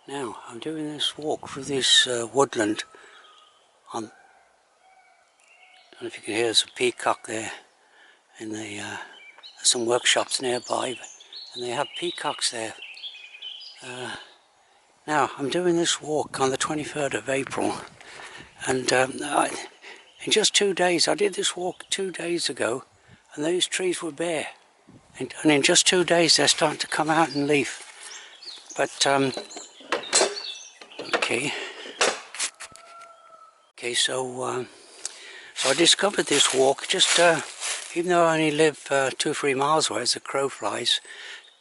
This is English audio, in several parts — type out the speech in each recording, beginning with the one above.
Now I'm doing this walk through this woodland. I don't know if you can hear, there's a peacock there, and there's some workshops nearby, and they have peacocks there. Now I'm doing this walk on the 23rd of April, and in just 2 days, I did this walk 2 days ago, and those trees were bare, and in just 2 days they're starting to come out in leaf. But okay, so I discovered this walk just even though I only live 2-3 miles away as the crow flies.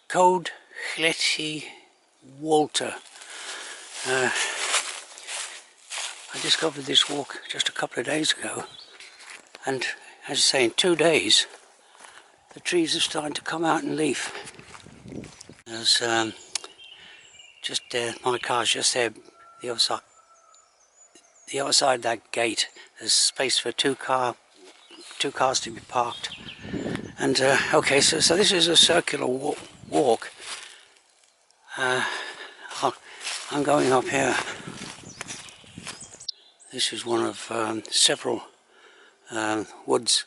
Coed Lletywalter. I discovered this walk just a couple of days ago, and as I say, in 2 days the trees are starting to come out in leaf. There's just my car's just there, the other side of that gate. There's space for two cars to be parked. And okay, so this is a circular walk. I'm going up here. This is one of several woods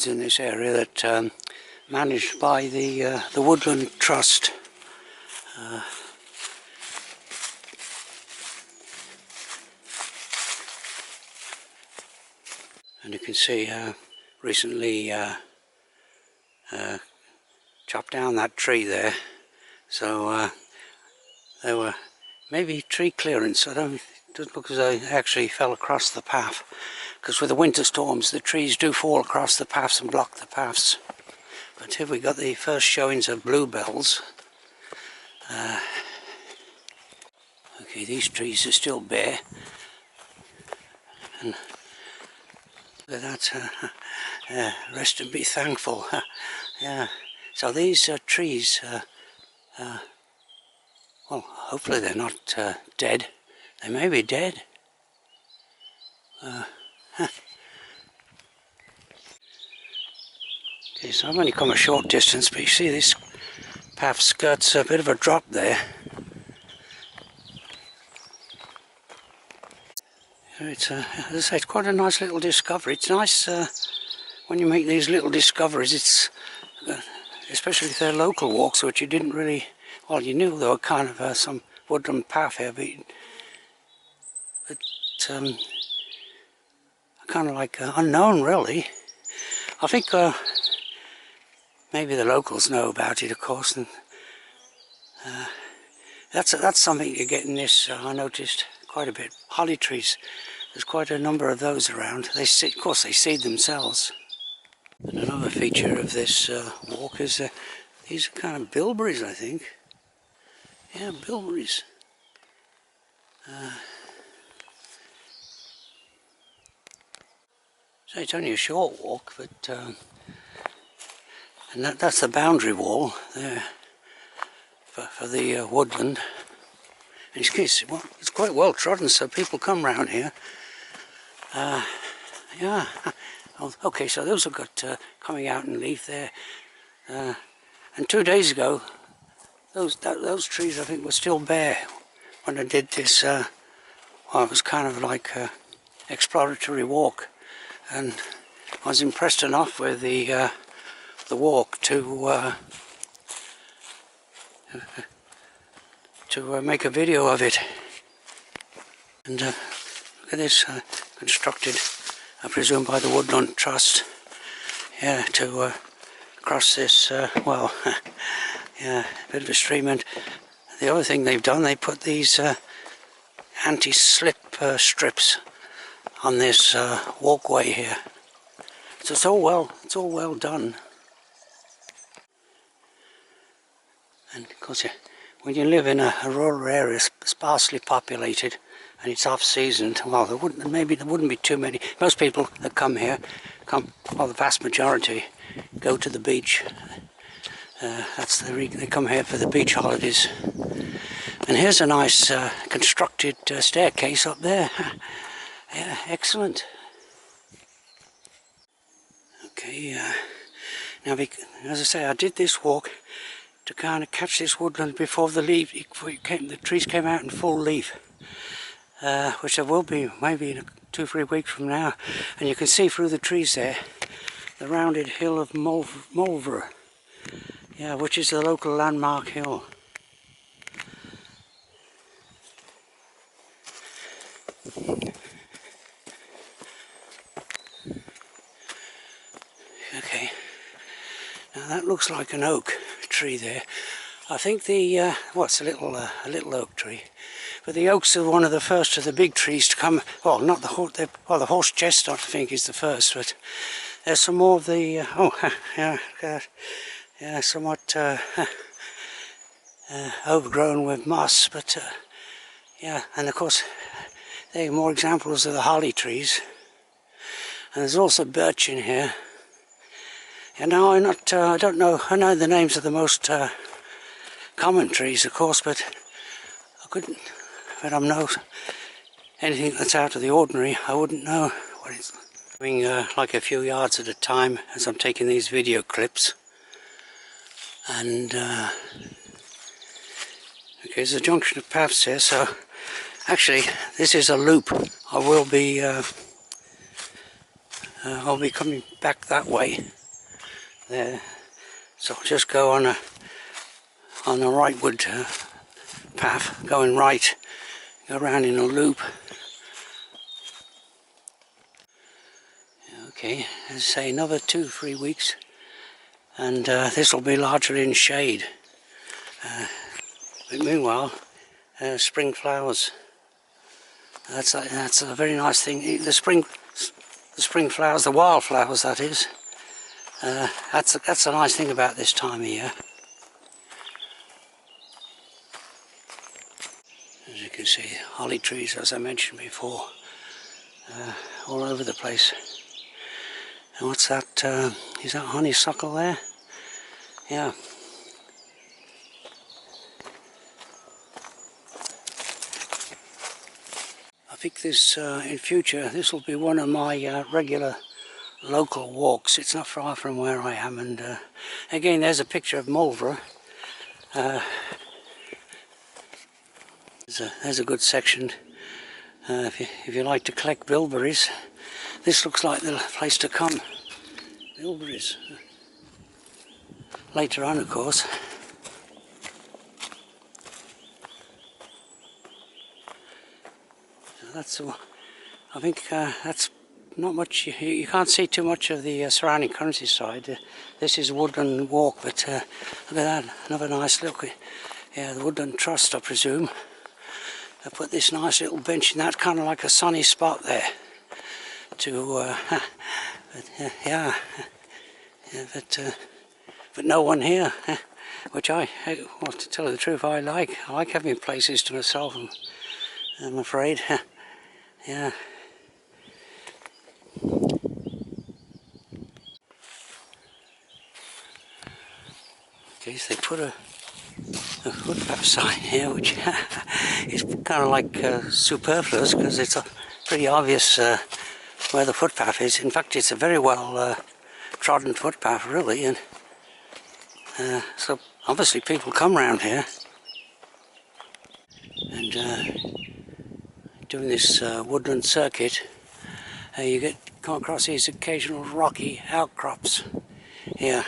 in this area that managed by the Woodland Trust. And you can see recently chopped down that tree there, so there were maybe tree clearance. It doesn't look as though they actually fell across the path, because with the winter storms the trees do fall across the paths and block the paths. But here we got the first showings of bluebells. Okay, these trees are still bare, and that's rest and be thankful. Yeah. So these trees, well, hopefully they're not dead. They may be dead. Okay, so I've only come a short distance, but you see this path skirts a bit of a drop there. It's, as I say, it's quite a nice little discovery. It's nice when you make these little discoveries. It's especially if they're local walks, which you didn't really. Well, you knew there were kind of some woodland path here, but kind of like unknown, really. I think maybe the locals know about it, of course, and that's something you get in this. I noticed quite a bit. Holly trees. There's quite a number of those around. Of course, they seed themselves. And another feature of this walk is these are kind of bilberries, I think. Yeah, bilberries. So it's only a short walk, but and that's the boundary wall there for the woodland. And well, it's quite well trodden, so people come round here. Yeah. Okay, so those have got coming out in leaf there. And 2 days ago, those trees I think were still bare when I did this. Well, it was kind of like an exploratory walk, and I was impressed enough with the walk to make a video of it. And look at this, constructed, I presume, by the Woodland Trust. Yeah, to cross this, well, yeah, a bit of a stream. And the other thing they've done, they put these anti-slip strips on this walkway here. So it's all well done. And of course, when you live in a rural area, sparsely populated, and it's off-season, well, there wouldn't be too many. Most people that come here, well, the vast majority, go to the beach. They come here for the beach holidays. And here's a nice constructed staircase up there. Yeah, excellent. Okay, now as I say, I did this walk to kind of catch this woodland before the trees came out in full leaf, which there will be maybe in 2-3 weeks from now. And you can see through the trees there the rounded hill of Llanbedr, yeah, which is the local landmark hill. Okay, now that looks like an oak tree there. I think the what's a little oak tree, but the oaks are one of the first of the big trees to come. Well, not the horse chestnut I think is the first, but there's some more of the yeah, somewhat overgrown with moss, but yeah, and of course there are more examples of the holly trees, and there's also birch in here. And now I don't know. I know the names of the most common trees, of course, but I don't know anything that's out of the ordinary. I wouldn't know what it's doing, like a few yards at a time as I'm taking these video clips. And okay, there's a junction of paths here. So actually, this is a loop. I'll be coming back that way. There, so I'll just go on a rightward path, going right, go around in a loop. Okay, as I say, another 2-3 weeks, and this will be largely in shade. But meanwhile, spring flowers. That's a very nice thing. The spring flowers, the wildflowers, that is. That's a nice thing about this time of year. As you can see, holly trees, as I mentioned before, all over the place. And what's that? Is that honeysuckle there? Yeah. I think this, in future, this will be one of my regular local walks. It's not far from where I am, and again there's a picture of Llanbedr. There's a good section. If you like to collect bilberries, this looks like the place to come. Bilberries. Later on, of course. So that's, I think that's not much. You can't see too much of the surrounding countryside. This is Woodland Walk, but look at that, another nice look. Yeah, the Woodland Trust, I presume. I put this nice little bench in that, kind of like a sunny spot there. But no one here, which well, to tell you the truth, I like having places to myself. I'm afraid, yeah. Okay, so they put a footpath sign here, which is kind of like superfluous, because it's pretty obvious where the footpath is. In fact, it's a very well trodden footpath, really, and so obviously people come around here. And doing this woodland circuit, you come across these occasional rocky outcrops here.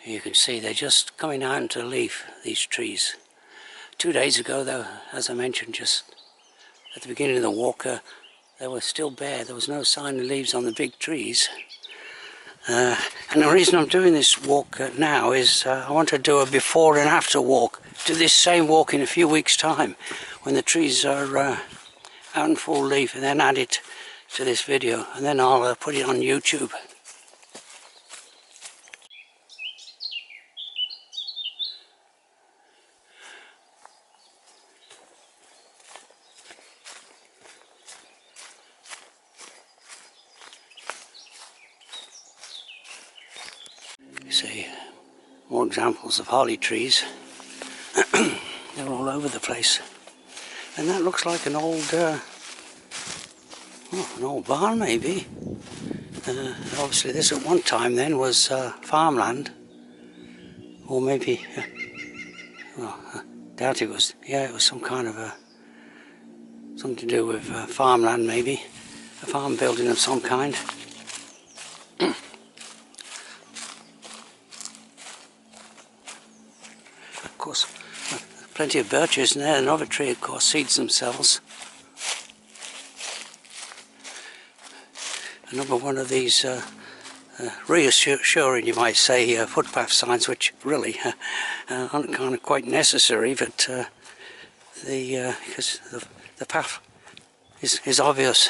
You can see they're just coming out into leaf, these trees. 2 days ago, though, as I mentioned just at the beginning of the walk, they were still bare. There was no sign of leaves on the big trees. And the reason I'm doing this walk now is I want to do a before and after walk. Do this same walk in a few weeks' time, when the trees are out in full leaf, and then add it to this video, and then I'll put it on YouTube. You see more examples of holly trees. They're all over the place, and that looks like an old barn, maybe. Obviously this at one time then was farmland, or maybe, well, I doubt it was, yeah, it was some kind of something to do with farmland maybe, a farm building of some kind. Of course, plenty of birches in there. Another tree, of course, seeds themselves. Another one of these reassuring, you might say, footpath signs, which really aren't kind of quite necessary, but because the path is obvious.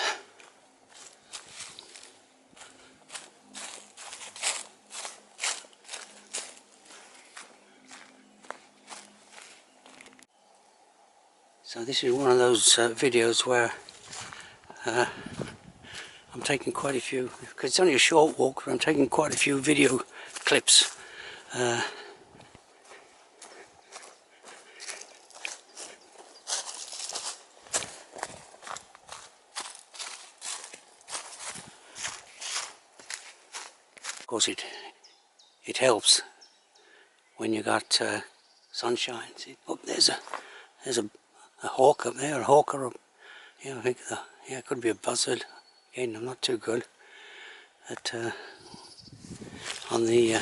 So this is one of those videos where I'm taking quite a few, because it's only a short walk, but I'm taking quite a few video clips. Of course it helps when you got sunshine. See, oh, there's a hawk up there, a hawk or a, yeah, I think yeah, it could be a buzzard. Again, I'm not too good at on the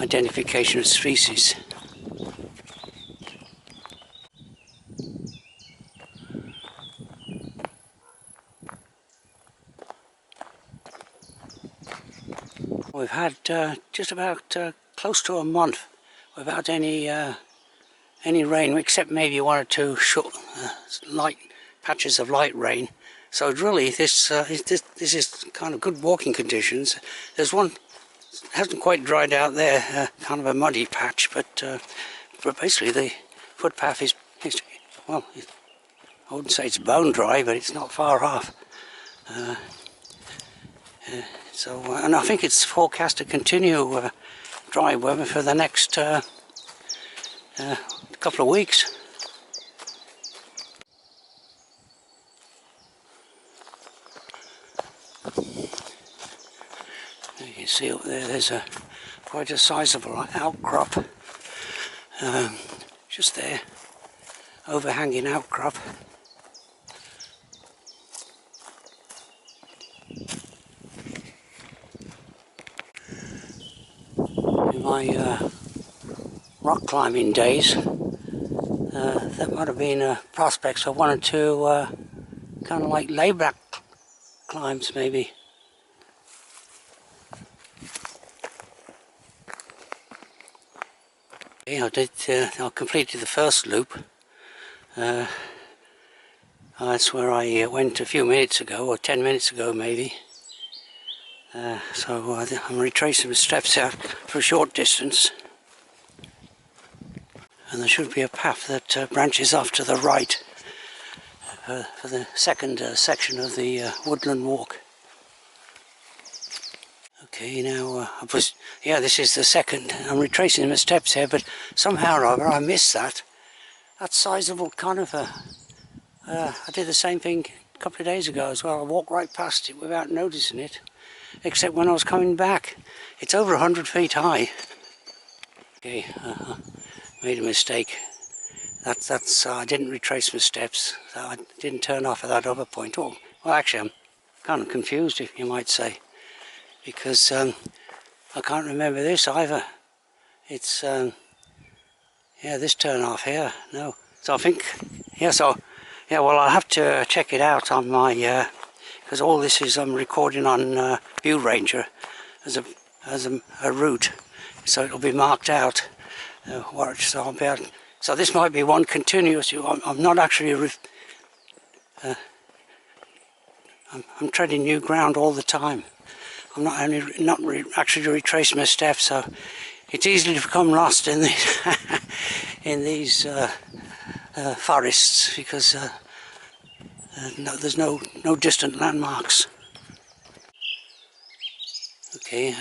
identification of species. We've had just about close to a month without any rain, except maybe one or two short, light patches of light rain. So really, this is kind of good walking conditions. There's one hasn't quite dried out there, kind of a muddy patch, but basically the footpath is well, I wouldn't say it's bone dry, but it's not far off. So, and I think it's forecast to continue dry weather for the next couple of weeks. You can see up there, there's quite a sizable outcrop, just there, overhanging outcrop. In my rock climbing days, that might have been prospects for one or two kind of like layback climbs maybe. Yeah, I completed the first loop. That's where I went a few minutes ago, or 10 minutes ago maybe. So I'm retracing the steps out for a short distance. And there should be a path that branches off to the right for the second section of the Woodland walk. Okay, now yeah, this is the second. I'm retracing the steps here, but somehow or other I missed that. That's sizable conifer. I did the same thing a couple of days ago as well. I walked right past it without noticing it, except when I was coming back. It's over 100 feet high. Okay, made a mistake. That's I didn't retrace my steps, so I didn't turn off at that other point. Oh, well, actually, I'm kind of confused, if you might say, because I can't remember this either. It's yeah, this turn off here. No, so I think yeah. So yeah, well, I'll have to check it out on my because all this is I'm recording on View Ranger as a route, so it'll be marked out. So I'll be able, so this might be one continuous. I'm not actually I'm treading new ground all the time. I'm not actually retracing my steps, so it's easy to become lost in these in these forests because no, there's no distant landmarks. Okay,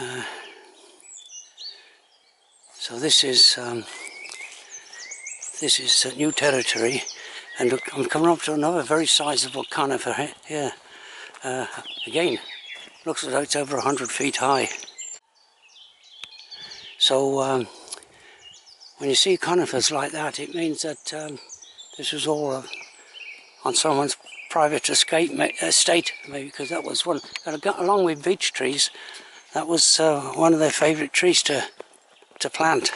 so this is new territory, and look, I'm coming up to another very sizable conifer here. Again, looks as though it's over 100 feet high. So when you see conifers like that, it means that this was all on someone's private estate, maybe, because that was one, along with beech trees, that was one of their favourite trees to plant.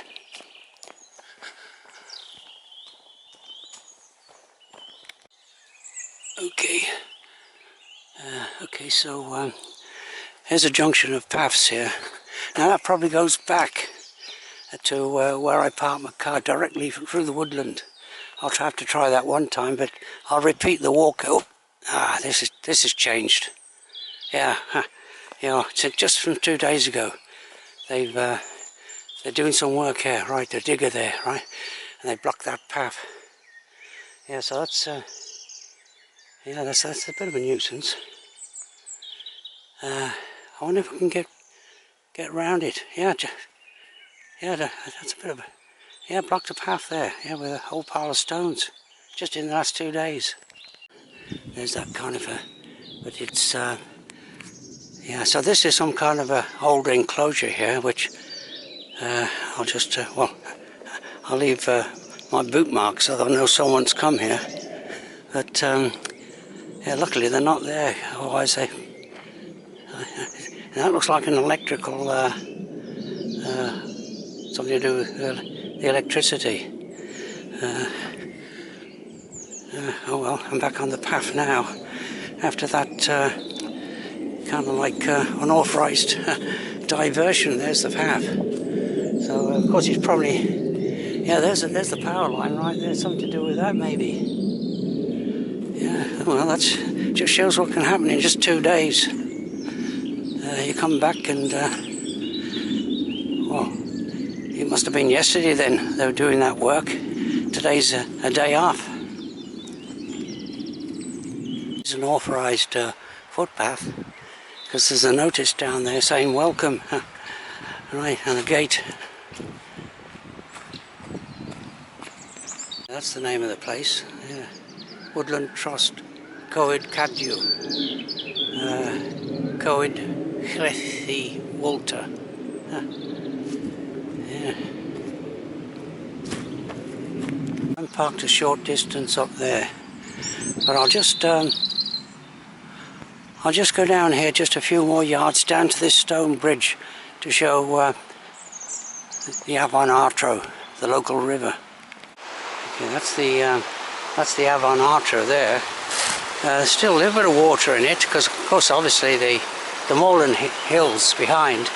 Okay, so here's a junction of paths here. Now that probably goes back to where I parked my car, directly through the woodland. I'll have to try that one time, but I'll repeat the walk. Oh, this has changed. Yeah, you know, just from 2 days ago, they're doing some work here, right? The digger there, right? And they blocked that path. Yeah, so that's that's a bit of a nuisance. I wonder if I can get around it. Yeah, that's a bit of a... Yeah, blocked a path there, yeah, with a whole pile of stones, just in the last 2 days. There's that conifer, but it's... yeah, so this is some kind of a old enclosure here, which I'll just... well, I'll leave my boot marks so they'll know someone's come here. But, yeah, luckily they're not there, otherwise they... that looks like an electrical... something to do with the electricity. Oh well, I'm back on the path now. After that kind of like unauthorised diversion, there's the path. So of course it's probably... yeah, there's the power line right there. Something to do with that maybe. Yeah, well that's just shows what can happen in just 2 days. You come back and... well, it must have been yesterday then they were doing that work. Today's a day off. It's an authorised footpath, because there's a notice down there saying welcome. Right, and a gate. That's the name of the place. Yeah. Woodland Trust, Coed Lletywalter. Coed Lletywalter. Yeah. I'm parked a short distance up there, but I'll just go down here just a few more yards down to this stone bridge to show the Avon Artro, the local river. Okay, that's the Avon Artro there. There's still a little bit of water in it, because of course obviously the moorland hills behind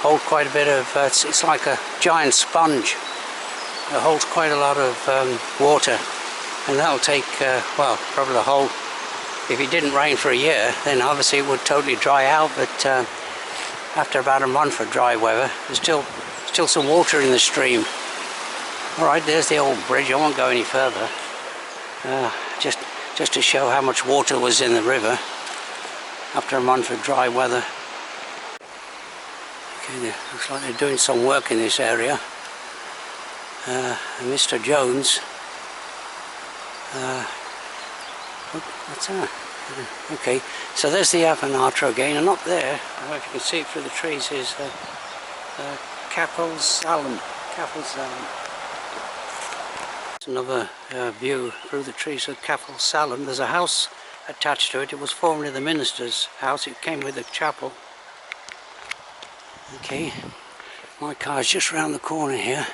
hold quite a bit of, it's like a giant sponge. It holds quite a lot of water, and that'll take, well, probably the whole, if it didn't rain for a year, then obviously it would totally dry out, but after about a month of dry weather, there's still some water in the stream. Alright, there's the old bridge. I won't go any further. Just to show how much water was in the river after a month of dry weather. Okay, looks like they're doing some work in this area. Mr. Jones. What's that? Okay, so there's the Avon Artro again, and up there, I don't know if you can see it through the trees, is Capel Salem. Another view through the trees of Capel Salem. There's a house attached to it. It was formerly the minister's house. It came with a chapel. Okay, my car's just round the corner here.